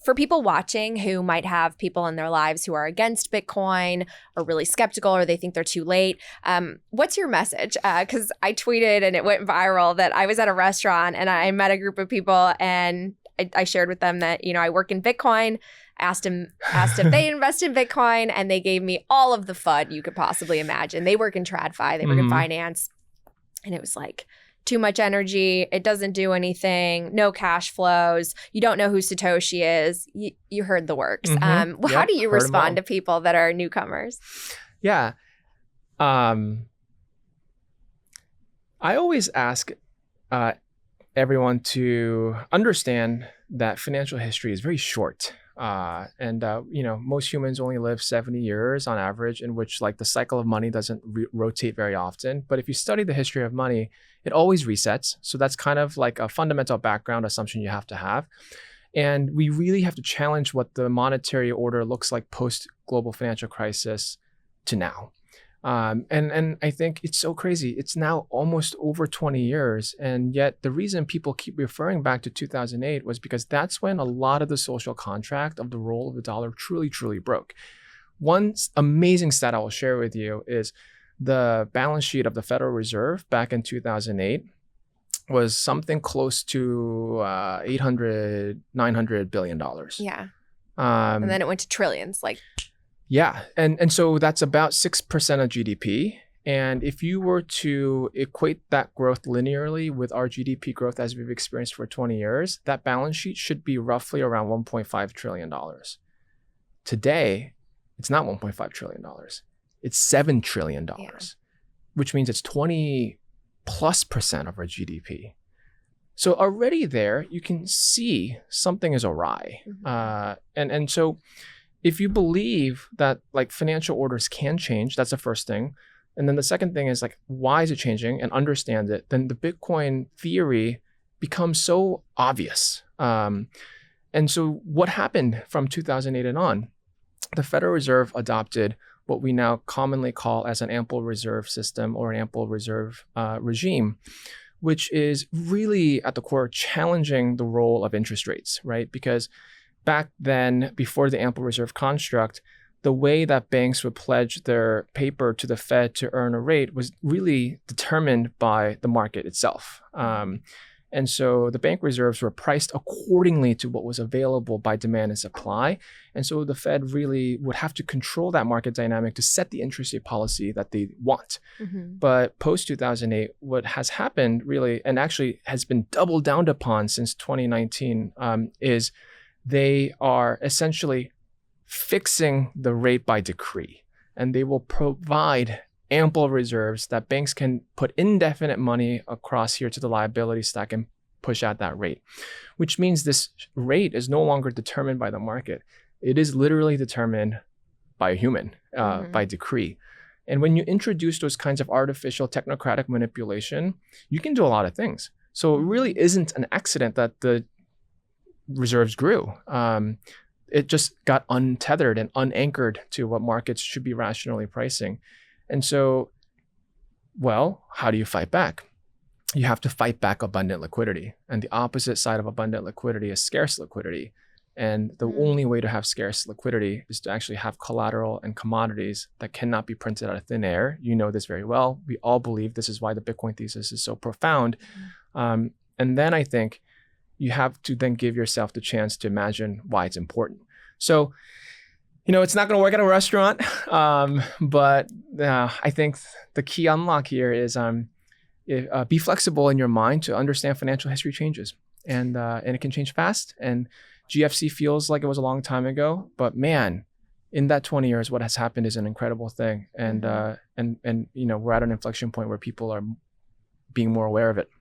For people watching who might have people in their lives who are against Bitcoin or really skeptical or they think they're too late, what's your message? Because I tweeted and it went viral that I was at a restaurant and I met a group of people and I shared with them that, I work in Bitcoin, asked if they invest in Bitcoin, and they gave me all of the FUD you could possibly imagine. They work in TradFi, they work in finance, and it was like, too much energy, it doesn't do anything, no cash flows, you don't know who Satoshi is. You heard the works. How do you respond to people that are newcomers? Yeah. I always ask everyone to understand that financial history is very short. Most humans only live 70 years on average, in which like the cycle of money doesn't rotate very often. But if you study the history of money, it always resets. So that's kind of like a fundamental background assumption you have to have. And we really have to challenge what the monetary order looks like post global financial crisis to now. And I think it's so crazy. It's now almost over 20 years. And yet the reason people keep referring back to 2008 was because that's when a lot of the social contract of the role of the dollar truly, truly broke. One amazing stat I will share with you is the balance sheet of the Federal Reserve back in 2008 was something close to $800-900 billion. Yeah. And then it went to trillions, Yeah. And so that's about 6% of GDP. And if you were to equate that growth linearly with our GDP growth as we've experienced for 20 years, that balance sheet should be roughly around $1.5 trillion. Today, it's not $1.5 trillion. It's $7 trillion, which means it's 20+% of our GDP. So already there, you can see something is awry. And so if you believe that like financial orders can change, that's the first thing. And then the second thing is like, why is it changing, and understand it, then the Bitcoin theory becomes so obvious. And so what happened from 2008 and on? The Federal Reserve adopted what we now commonly call as an ample reserve system or an ample reserve regime, which is really at the core challenging the role of interest rates, right? Because back then, before the ample reserve construct, the way that banks would pledge their paper to the Fed to earn a rate was really determined by the market itself. And so the bank reserves were priced accordingly to what was available by demand and supply. And so the Fed really would have to control that market dynamic to set the interest rate policy that they want. But post 2008, what has happened really, and actually has been doubled down upon since 2019, is they are essentially fixing the rate by decree, and they will provide ample reserves that banks can put indefinite money across here to the liability stack and push out that rate, which means this rate is no longer determined by the market. It is literally determined by a human, by decree. And when you introduce those kinds of artificial technocratic manipulation, you can do a lot of things. So it really isn't an accident that the reserves grew. It just got untethered and unanchored to what markets should be rationally pricing. And so, well, how do you fight back? You have to fight back abundant liquidity. And the opposite side of abundant liquidity is scarce liquidity. And the only way to have scarce liquidity is to actually have collateral and commodities that cannot be printed out of thin air. You know this very well. We all believe this is why the Bitcoin thesis is so profound. And then I think you have to then give yourself the chance to imagine why it's important. So, it's not going to work at a restaurant, but I think the key unlock here is be flexible in your mind to understand financial history changes, and it can change fast. And GFC feels like it was a long time ago, but man, in that 20 years, what has happened is an incredible thing. And we're at an inflection point where people are being more aware of it.